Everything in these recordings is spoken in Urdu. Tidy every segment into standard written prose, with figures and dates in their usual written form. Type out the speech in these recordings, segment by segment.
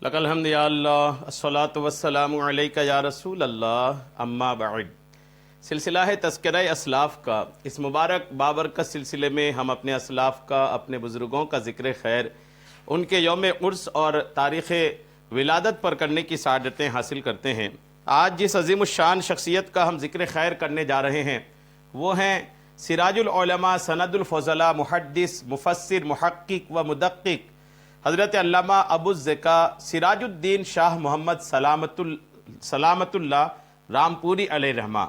لک الحمد یا اللہ الصلاۃ والسلام علیک یا رسول اللہ اما بعد۔ سلسلہ ہے تذکرہ اسلاف کا۔ اس مبارک بابرکت سلسلے میں ہم اپنے اسلاف کا، اپنے بزرگوں کا ذکر خیر، ان کے یوم عرس اور تاریخ ولادت پر کرنے کی سعادتیں حاصل کرتے ہیں۔ آج جس عظیم الشان شخصیت کا ہم ذکر خیر کرنے جا رہے ہیں وہ ہیں سراج العلماء، سند الفضلاء، محدث، مفسر، محقق و مدقق حضرت علامہ ابو الزکا سراج الدین شاہ محمد سلامت اللہ رامپوری علیہ رحمہ۔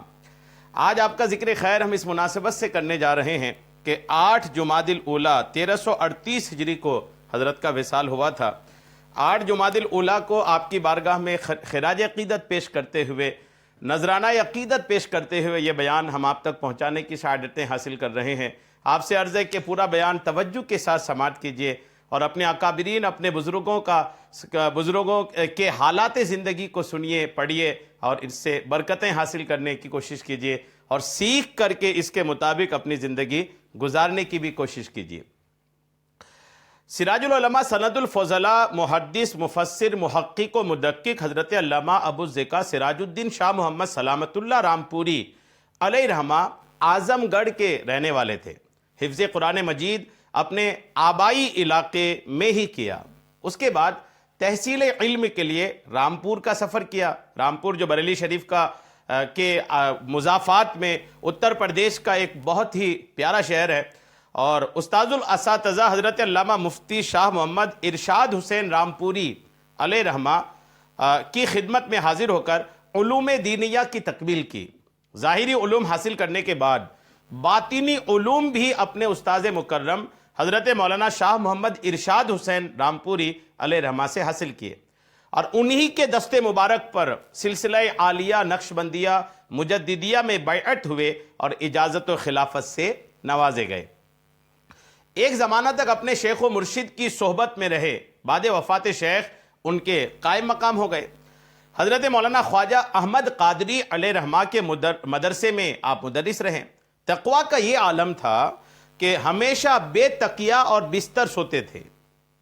آج آپ کا ذکر خیر ہم اس مناسبت سے کرنے جا رہے ہیں کہ 8 جمادی الاولیٰ 1338 ہجری کو حضرت کا وصال ہوا تھا۔ 8 جمادی الاولیٰ کو آپ کی بارگاہ میں خراج عقیدت پیش کرتے ہوئے، نذرانہ عقیدت پیش کرتے ہوئے یہ بیان ہم آپ تک پہنچانے کی سعادتیں حاصل کر رہے ہیں۔ آپ سے عرض ہے کہ پورا بیان توجہ کے ساتھ سماعت کیجیے اور اپنے اکابرین، اپنے بزرگوں کے حالات زندگی کو سنیے، پڑھیے اور اس سے برکتیں حاصل کرنے کی کوشش کیجیے اور سیکھ کر کے اس کے مطابق اپنی زندگی گزارنے کی بھی کوشش کیجیے۔ سراج العلماء، سند الفضلاء، محدث، مفسر، محقق و مدقق حضرت علامہ ابو الزکا سراج الدین شاہ محمد سلامت اللہ رامپوری علیہ رحمہ اعظم گڑھ کے رہنے والے تھے۔ حفظ قرآن مجید اپنے آبائی علاقے میں ہی کیا۔ اس کے بعد تحصیل علم کے لیے رامپور کا سفر کیا۔ رامپور جو بریلی شریف کے مضافات میں اتر پردیش کا ایک بہت ہی پیارا شہر ہے، اور استاد الاساتذہ حضرت علامہ مفتی شاہ محمد ارشاد حسین رامپوری علیہ رحمہ کی خدمت میں حاضر ہو کر علوم دینیہ کی تکمیل کی۔ ظاہری علوم حاصل کرنے کے بعد باطنی علوم بھی اپنے استاذ مکرم حضرت مولانا شاہ محمد ارشاد حسین رامپوری علیہ رحمہ سے حاصل کیے، اور انہی کے دست مبارک پر سلسلہ عالیہ نقشبندیہ مجددیہ میں بیعت ہوئے اور اجازت و خلافت سے نوازے گئے۔ ایک زمانہ تک اپنے شیخ و مرشد کی صحبت میں رہے، بعد وفات شیخ ان کے قائم مقام ہو گئے۔ حضرت مولانا خواجہ احمد قادری علیہ رحمہ کے مدرسے میں آپ مدرس رہے۔ تقویٰ کا یہ عالم تھا کہ ہمیشہ بے تکیہ اور بستر سوتے تھے۔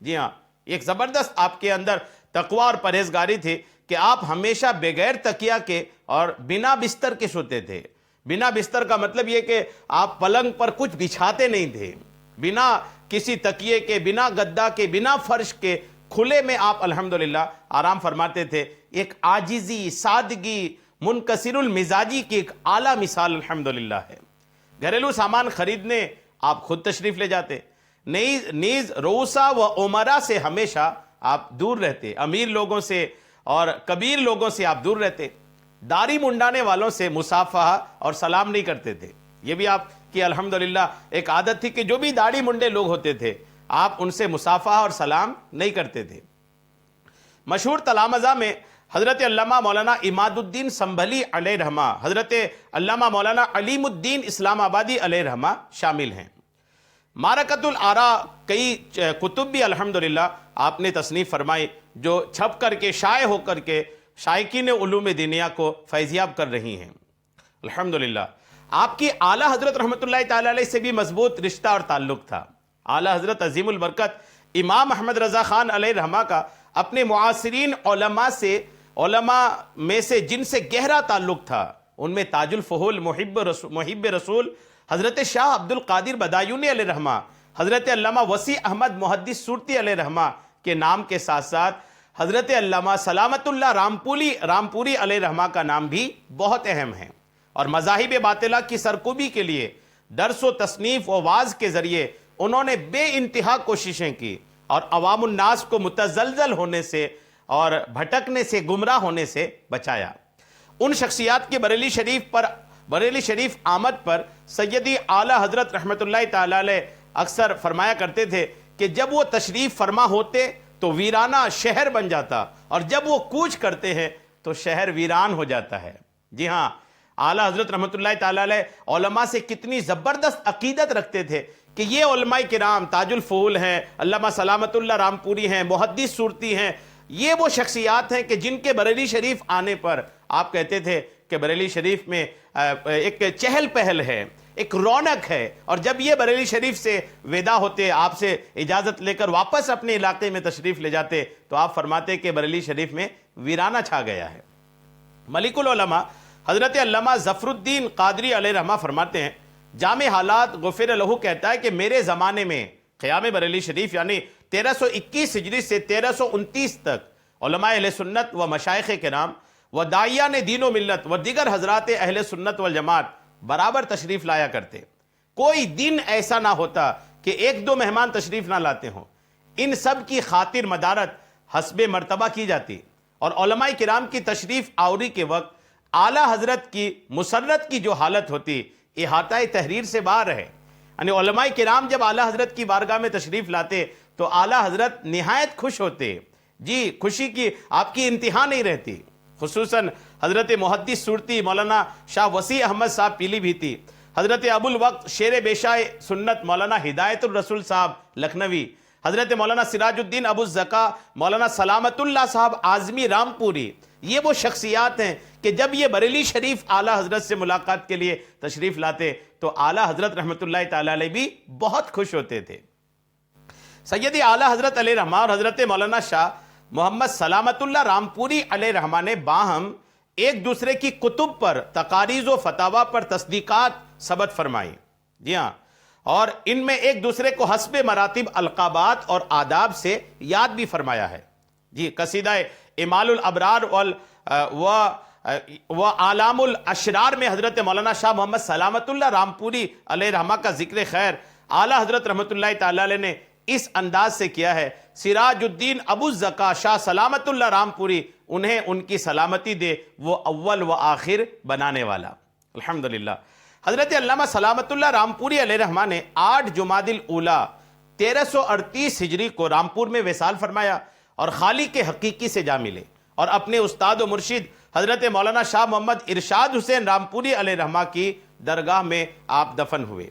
جی ہاں، ایک زبردست آپ کے اندر تقویٰ اور پرہیزگاری تھی کہ آپ ہمیشہ بغیر تکیہ کے اور بنا بستر کے سوتے تھے۔ بنا بستر کا مطلب یہ کہ آپ پلنگ پر کچھ بچھاتے نہیں تھے، بنا کسی تکیے کے، بنا گدا کے، بنا فرش کے، کھلے میں آپ الحمدللہ آرام فرماتے تھے۔ ایک عاجزی، سادگی، منکسر المزاجی کی ایک اعلیٰ مثال الحمدللہ ہے۔ گھریلو سامان خریدنے آپ خود تشریف لے جاتے، نیز رؤسا و عمرا سے ہمیشہ آپ دور رہتے، امیر لوگوں سے اور کبیر لوگوں سے آپ دور رہتے۔ داڑھی منڈانے والوں سے مصافحہ اور سلام نہیں کرتے تھے۔ یہ بھی آپ کی الحمدللہ ایک عادت تھی کہ جو بھی داڑھی منڈے لوگ ہوتے تھے آپ ان سے مصافحہ اور سلام نہیں کرتے تھے۔ مشہور تلامذہ میں حضرت علامہ مولانا عماد الدین سنبھلی علیہ رحمہ، حضرت علامہ مولانا علیم الدین اسلام آبادی علیہ رحمہ شامل ہیں۔ معرکۃ الآراء کئی کتب بھی الحمدللہ آپ نے تصنیف فرمائی جو چھپ کر کے، شائع ہو کر کے شائقین علوم دینیہ کو فیضیاب کر رہی ہیں الحمدللہ۔ آپ کی اعلیٰ حضرت رحمۃ اللہ تعالی علیہ سے بھی مضبوط رشتہ اور تعلق تھا۔ اعلیٰ حضرت عظیم البرکت امام احمد رضا خان علیہ رحمہ کا اپنے معاصرین علماء میں سے جن سے گہرا تعلق تھا ان میں تاج الفحول محب رسول حضرت شاہ عبد القادر بدایونی علیہ رحمہ، حضرت علامہ وسیع احمد محدث صورتی علیہ رحمہ کے نام کے ساتھ ساتھ حضرت علامہ سلامت اللہ رامپوری علیہ رحمہ کا نام بھی بہت اہم ہے، اور مذاہب باطلہ کی سرکوبی کے لیے درس و تصنیف و وعظ کے ذریعے انہوں نے بے انتہا کوششیں کی اور عوام الناس کو متزلزل ہونے سے اور بھٹکنے سے، گمراہ ہونے سے بچایا۔ ان شخصیات کے بریلی شریف آمد پر سیدی اعلیٰ حضرت رحمت اللہ تعالی علیہ اکثر فرمایا کرتے تھے کہ جب وہ تشریف فرما ہوتے تو ویرانہ شہر بن جاتا، اور جب وہ کوچ کرتے ہیں تو شہر ویران ہو جاتا ہے۔ جی ہاں، اعلیٰ حضرت رحمت اللہ تعالی علیہ علماء سے کتنی زبردست عقیدت رکھتے تھے کہ یہ علماء کرام تاج الفحول ہیں، علامہ سلامت اللہ رامپوری ہیں، محدث صورتی ہیں، یہ وہ شخصیات ہیں کہ جن کے بریلی شریف آنے پر آپ کہتے تھے کہ بریلی شریف میں ایک چہل پہل ہے، ایک رونق ہے. اور جب یہ بریلی شریف سے ودا ہوتے, آپ سے اجازت لے کر واپس اپنے علاقے میں تشریف لے جاتے, تو آپ فرماتے کہ بریلی شریف میں ویرانہ چھا گیا ہے. ملک العلماء حضرت علامہ ظفر الدین قادری علیہ رحمہ فرماتے ہیں, جامع حالات غفر لہو کہتا ہے کہ میرے زمانے میں قیام بریلی شریف یعنی 1321 ہجری سے 1329 تک علماء اہل سنت و مشائخ کرام و داعیان دین و ملت و دیگر حضرات اہل سنت والجماعت برابر تشریف لایا کرتے. کوئی دن ایسا نہ ہوتا کہ ایک دو مہمان تشریف نہ لاتے ہوں. ان سب کی خاطر مدارت حسب مرتبہ کی جاتی, اور علماء کرام کی تشریف آوری کے وقت اعلیٰ حضرت کی مسرت کی جو حالت ہوتی احاطہ تحریر سے باہر ہے. یعنی علماء کرام جب اعلیٰ حضرت کی بارگاہ میں تشریف لاتے تو اعلیٰ حضرت نہایت خوش ہوتے. جی, خوشی کی آپ کی انتہا نہیں رہتی. خصوصاً حضرت محدث صورتی مولانا شاہ وسیع احمد صاحب پیلی بھیتی, حضرت ابو الوقت شیر بیشاء سنت مولانا ہدایت الرسول صاحب لکھنوی, حضرت مولانا سراج الدین ابو الزکا مولانا سلامت اللہ صاحب اعظمی رامپوری, یہ وہ شخصیات ہیں کہ جب یہ بریلی شریف اعلیٰ حضرت سے ملاقات کے لیے تشریف لاتے تو اعلیٰ حضرت رحمۃ اللہ تعالی علیہ بھی بہت خوش ہوتے تھے. سیدی اعلیٰ حضرت علیہ رحمہ اور حضرت مولانا شاہ محمد سلامت اللہ رامپوری علیہ رحمہ نے باہم ایک دوسرے کی کتب پر تقاریض و فتاوا پر تصدیقات ثبت فرمائی. جی ہاں, اور ان میں ایک دوسرے کو حسب مراتب القابات اور آداب سے یاد بھی فرمایا ہے. جی, قصیدہ اعمال الابرار و آلام الاشرار میں حضرت مولانا شاہ محمد سلامت اللہ رامپوری علیہ رحمہ کا ذکر خیر اعلیٰ حضرت رحمۃ اللہ تعالی علیہ نے اس انداز سے کیا ہے, سراج الدین ابو الزکا شاہ سلامت اللہ رامپوری انہیں ان کی سلامتی دے, وہ اول و آخر بنانے والا. الحمدللہ. حضرت علامہ سلامت اللہ رامپوری علیہ رحمہ نے 8 جمادی الاولیٰ 1338 ہجری کو رامپور میں وصال فرمایا اور خالق حقیقی سے جا ملے, اور اپنے استاد و مرشد حضرت مولانا شاہ محمد ارشاد حسین رامپوری علیہ رحمہ کی درگاہ میں آپ دفن ہوئے.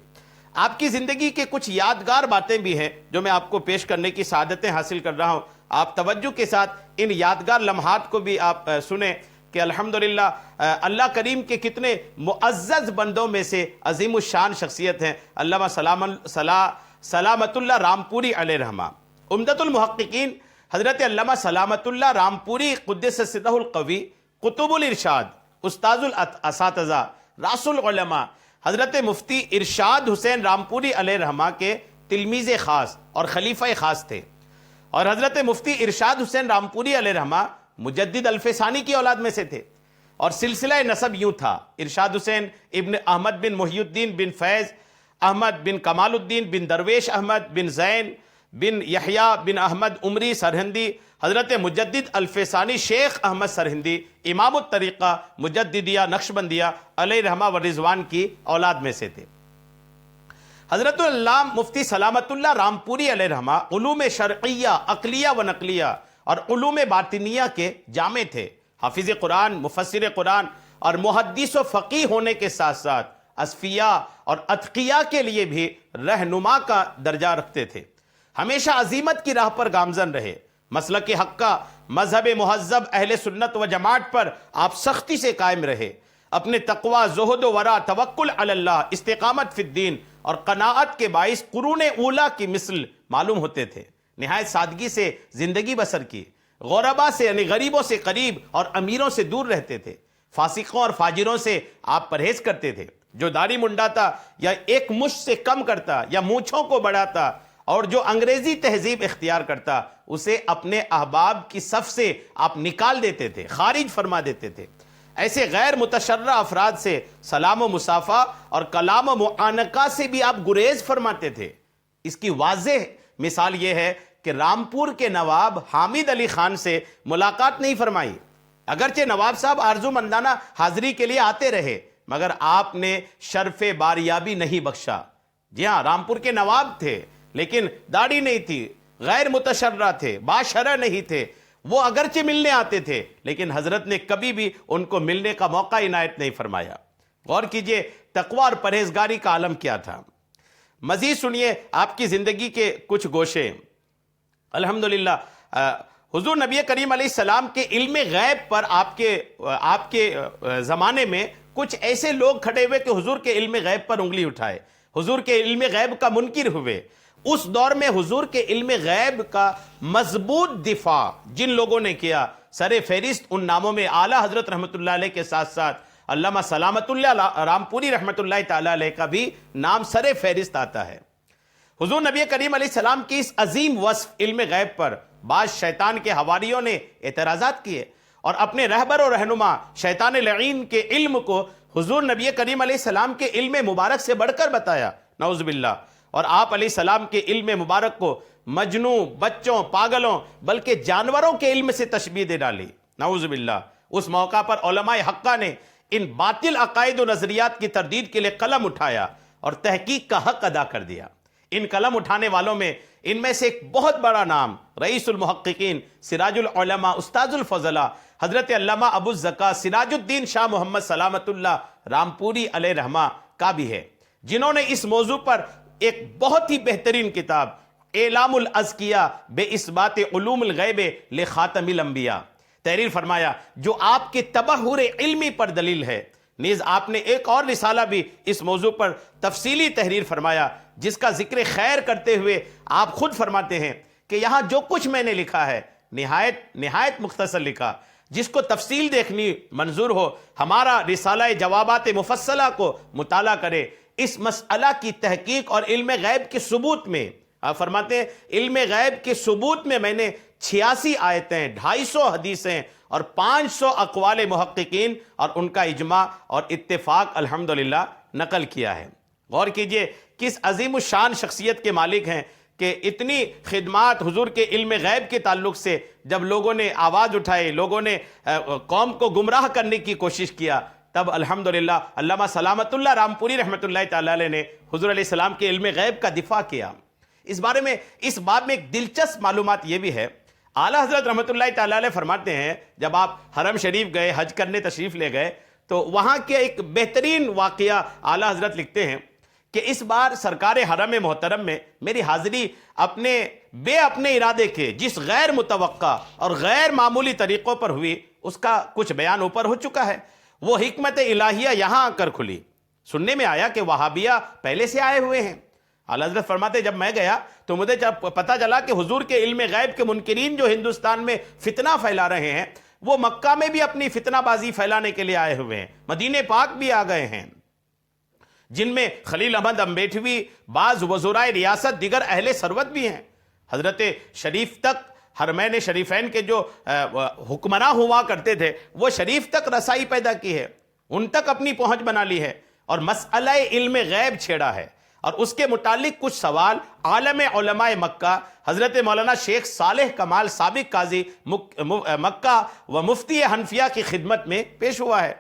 آپ کی زندگی کے کچھ یادگار باتیں بھی ہیں جو میں آپ کو پیش کرنے کی سعادتیں حاصل کر رہا ہوں. آپ توجہ کے ساتھ ان یادگار لمحات کو بھی آپ سنیں کہ الحمدللہ اللہ کریم کے کتنے معزز بندوں میں سے عظیم الشان شخصیت ہیں علامہ سلامت اللہ رامپوری علیہ رحمہ. عمدۃ المحققین حضرت علامہ سلامت اللہ رامپوری قدس سرہ القوی, قطب الارشاد, استاذ الاساتذہ, راس العلماء حضرت مفتی ارشاد حسین رامپوری علیہ رحمہ کے تلمیذ خاص اور خلیفہ خاص تھے. اور حضرت مفتی ارشاد حسین رامپوری علیہ رحمہ مجدد الف ثانی کی اولاد میں سے تھے, اور سلسلہ نسب یوں تھا, ارشاد حسین ابن احمد بن محی الدین بن فیض احمد بن کمال الدین بن درویش احمد بن زین بن یحییٰ بن احمد عمری سرہندی, حضرت مجدد الف ثانی شیخ احمد سرہندی امام الطریقہ مجددیہ نقشبندیہ علیہ رحمہ و رضوان کی اولاد میں سے تھے. حضرت علامہ مفتی سلامت اللہ رامپوری علیہ رحمہ علوم شرعیہ, عقلیہ و نقلیہ اور علوم باطنیہ کے جامع تھے. حافظ قرآن, مفسر قرآن اور محدث و فقیہ ہونے کے ساتھ ساتھ اصفیاء اور اتقیاء کے لیے بھی رہنما کا درجہ رکھتے تھے. ہمیشہ عظیمت کی راہ پر گامزن رہے. مسلک حق کا, مذہب مہذب اہل سنت و جماعت پر آپ سختی سے قائم رہے. اپنے تقوی, زہد و ورع, توکل علی اللہ, استقامت فی الدین اور قناعت کے باعث قرون اولیٰ کی مثل معلوم ہوتے تھے. نہایت سادگی سے زندگی بسر کی, غربا سے یعنی غریبوں سے قریب اور امیروں سے دور رہتے تھے. فاسقوں اور فاجروں سے آپ پرہیز کرتے تھے. جو داڑھی منڈاتا یا ایک مشت سے کم کرتا یا مونچھوں کو بڑھاتا اور جو انگریزی تہذیب اختیار کرتا اسے اپنے احباب کی صف سے آپ نکال دیتے تھے, خارج فرما دیتے تھے. ایسے غیر متشرع افراد سے سلام و مصافحہ اور کلام و معانقہ سے بھی آپ گریز فرماتے تھے. اس کی واضح مثال یہ ہے کہ رامپور کے نواب حامد علی خان سے ملاقات نہیں فرمائی. اگرچہ نواب صاحب آرزو مندانہ حاضری کے لیے آتے رہے مگر آپ نے شرف باریابی نہیں بخشا. جی ہاں, رامپور کے نواب تھے لیکن داڑھی نہیں تھی, غیر متشرع تھے, باشرع نہیں تھے. وہ اگرچہ ملنے آتے تھے لیکن حضرت نے کبھی بھی ان کو ملنے کا موقع عنایت نہیں فرمایا. غور کیجئے تقوی اور پرہیزگاری کا عالم کیا تھا. مزید سنیے آپ کی زندگی کے کچھ گوشے. الحمدللہ حضور نبی کریم علیہ السلام کے علم غیب پر آپ کے زمانے میں کچھ ایسے لوگ کھڑے ہوئے کہ حضور کے علم غیب پر انگلی اٹھائے، حضور کے علم غیب کا منکر ہوئے۔ اس دور میں حضور کے علم غیب کا مضبوط دفاع جن لوگوں نے کیا، سر فہرست ان ناموں میں اعلیٰ حضرت رحمۃ اللہ علیہ کے ساتھ ساتھ علامہ سلامت اللہ رامپوری رحمۃ اللہ تعالیٰ علیہ کا بھی نام سر فہرست آتا ہے۔ حضور نبی کریم علیہ السلام کی اس عظیم وصف علم غیب پر بعض شیطان کے حواریوں نے اعتراضات کیے اور اپنے رہبر و رہنما شیطان لعین کے علم کو حضور نبی کریم علیہ السلام کے علم مبارک سے بڑھ کر بتایا، نعوذ باللہ، اور آپ علیہ السلام کے علم مبارک کو مجنوں، بچوں، پاگلوں بلکہ جانوروں کے علم سے تشبیہ دے ڈالی، نعوذ باللہ۔ اس موقع پر علماء حقہ نے ان باطل عقائد و نظریات کی تردید کے لیے قلم اٹھایا اور تحقیق کا حق ادا کر دیا۔ ان قلم اٹھانے والوں میں ان میں سے ایک بہت بڑا نام رئیس المحققین، سراج العلماء، استاذ الفضلاء حضرت علامہ ابو الزکا سراج الدین شاہ محمد سلامت اللہ رامپوری علیہ رحمہ کا بھی ہے، جنہوں نے اس موضوع پر ایک بہت ہی بہترین کتاب اعلام الازکیاء بے اثبات علوم الغیب لخاتم الانبیاء تحریر فرمایا، جو آپ کے تبحر علمی پر دلیل ہے۔ نیز آپ نے ایک اور رسالہ بھی اس موضوع پر تفصیلی تحریر فرمایا، جس کا ذکر خیر کرتے ہوئے آپ خود فرماتے ہیں کہ یہاں جو کچھ میں نے لکھا ہے نہایت مختصر لکھا، جس کو تفصیل دیکھنی منظور ہو ہمارا رسالہ جوابات مفصلہ کو مطالعہ کرے۔ اس مسئلہ کی تحقیق اور علم غیب کے ثبوت میں آپ فرماتے ہیں علم غیب کے ثبوت میں میں نے 86 آیتیں، 250 حدیثیں اور 500 اقوال محققین اور ان کا اجماع اور اتفاق الحمدللہ نقل کیا ہے۔ غور کیجئے کس عظیم الشان شخصیت کے مالک ہیں کہ اتنی خدمات حضور کے علم غیب کے تعلق سے جب لوگوں نے آواز اٹھائے، لوگوں نے قوم کو گمراہ کرنے کی کوشش کیا، تب الحمدللہ علامہ سلامت اللہ رامپوری رحمۃ اللہ تعالی علیہ نے حضور علیہ السلام کے علم غیب کا دفاع کیا۔ اس باب میں ایک دلچسپ معلومات یہ بھی ہے، اعلیٰ حضرت رحمۃ اللہ تعالی علیہ فرماتے ہیں جب آپ حرم شریف گئے، حج کرنے تشریف لے گئے تو وہاں کے ایک بہترین واقعہ اعلیٰ حضرت لکھتے ہیں کہ اس بار سرکار حرم محترم میں میری حاضری اپنے ارادے کے جس غیر متوقع اور غیر معمولی طریقوں پر ہوئی، اس کا کچھ بیان اوپر ہو چکا ہے۔ وہ حکمت الہیہ یہاں آ کر کھلی۔ سننے میں آیا کہ وہابیہ پہلے سے آئے ہوئے ہیں۔ اعلیٰ حضرت فرماتے جب میں گیا تو مجھے جب پتہ چلا کہ حضور کے علم غیب کے منکرین جو ہندوستان میں فتنہ پھیلا رہے ہیں، وہ مکہ میں بھی اپنی فتنہ بازی پھیلانے کے لیے آئے ہوئے ہیں، مدینہ پاک بھی آ گئے ہیں، جن میں خلیل احمد امبیٹوی، بعض وزرائے ریاست، دیگر اہل ثروت بھی ہیں۔ حضرت شریف تک، حرمین شریفین کے جو حکمراں ہوا کرتے تھے، وہ شریف تک رسائی پیدا کی ہے، ان تک اپنی پہنچ بنا لی ہے اور مسئلہ علم غیب چھیڑا ہے، اور اس کے متعلق کچھ سوال عالم علماء مکہ حضرت مولانا شیخ صالح کمال سابق قاضی مکہ و مفتی حنفیہ کی خدمت میں پیش ہوا ہے۔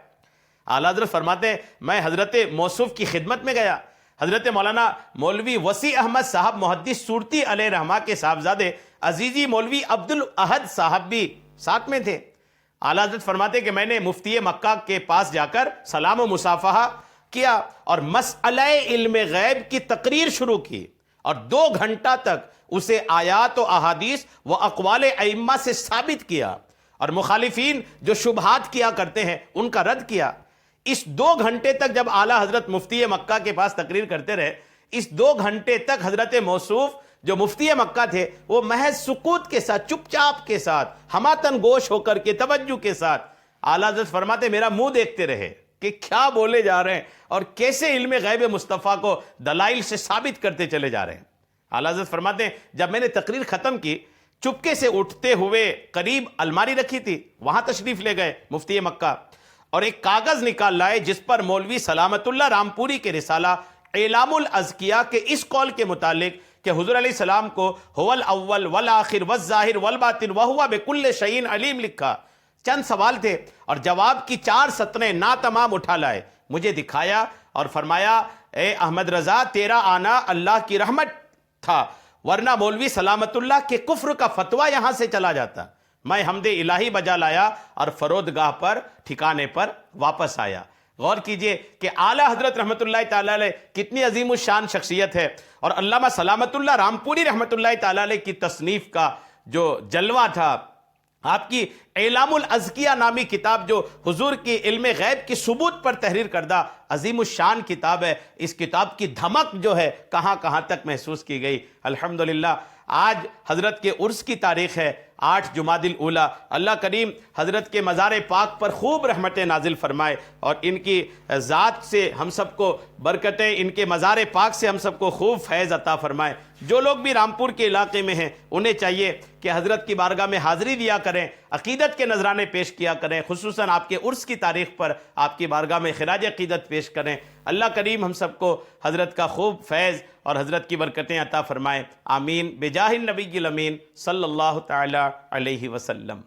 اعلیٰ حضرت فرماتے ہیں میں حضرت موصوف کی خدمت میں گیا، حضرت مولانا مولوی وسیع احمد صاحب محدث سورتی علیہ رحمہ کے صاحبزادے عزیزی مولوی عبد الاحد صاحب بھی ساتھ میں تھے۔ اعلیٰ حضرت فرماتے کہ میں نے مفتی مکہ کے پاس جا کر سلام و مصافحہ کیا اور مسئلہ علم غیب کی تقریر شروع کی اور 2 گھنٹہ تک اسے آیات و احادیث و اقوال ائمہ سے ثابت کیا اور مخالفین جو شبہات کیا کرتے ہیں ان کا رد کیا۔ اس 2 گھنٹے تک جب اعلیٰ حضرت مفتی مکہ کے پاس تقریر کرتے رہے، اس 2 گھنٹے تک حضرت موصوف جو مفتی مکہ تھے وہ محض سکوت کے ساتھ، چپ چاپ کے ساتھ، ہماتن گوش ہو کر کے توجہ کے ساتھ اعلیٰ حضرت فرماتے میرا منہ دیکھتے رہے کہ کیا بولے جا رہے ہیں اور کیسے علم غیب مصطفیٰ کو دلائل سے ثابت کرتے چلے جا رہے ہیں۔ اعلیٰ حضرت فرماتے ہیں جب میں نے تقریر ختم کی، چپکے سے اٹھتے ہوئے قریب الماری رکھی تھی، وہاں تشریف لے گئے مفتی مکہ اور ایک کاغذ نکال لائے جس پر مولوی سلامت اللہ رامپوری کے رسالہ اعلام الازکیاء کے اس قول کے متعلق کہ حضور علیہ السلام کو هو الاول والآخر والظاہر والباطن وہو بکل شیء علیم لکھا۔ چند سوال تھے اور جواب کی 4 سطریں ناتمام اٹھا لائے، مجھے دکھایا اور فرمایا اے احمد رضا تیرا آنا اللہ کی رحمت تھا، ورنہ مولوی سلامت اللہ کے کفر کا فتویٰ یہاں سے چلا جاتا۔ میں حمد الہی بجا لایا اور فرودگاہ پر ٹھکانے پر واپس آیا۔ غور کیجئے کہ اعلیٰ حضرت رحمت اللہ تعالیٰ علیہ کتنی عظیم الشان شخصیت ہے، اور علامہ سلامت اللہ رامپوری رحمت اللہ تعالیٰ علیہ کی تصنیف کا جو جلوہ تھا، آپ کی اعلام الازکیہ نامی کتاب جو حضور کی علم غیب کی ثبوت پر تحریر کردہ عظیم الشان کتاب ہے، اس کتاب کی دھمک جو ہے کہاں کہاں تک محسوس کی گئی۔ الحمدللہ آج حضرت کے عرس کی تاریخ ہے 8 جمادی الاولیٰ۔ اللہ کریم حضرت کے مزار پاک پر خوب رحمتیں نازل فرمائے اور ان کی ذات سے ہم سب کو برکتیں، ان کے مزار پاک سے ہم سب کو خوب فیض عطا فرمائے۔ جو لوگ بھی رامپور کے علاقے میں ہیں انہیں چاہیے کہ حضرت کی بارگاہ میں حاضری دیا کریں، عقیدت کے نذرانے پیش کیا کریں، خصوصاً آپ کے عرس کی تاریخ پر آپ کی بارگاہ میں خراج عقیدت پیش کریں۔ اللہ کریم ہم سب کو حضرت کا خوب فیض اور حضرت کی برکتیں عطا فرمائے۔ آمین بجاہ النبی الامین صلی اللہ تعالی علیہ وسلم۔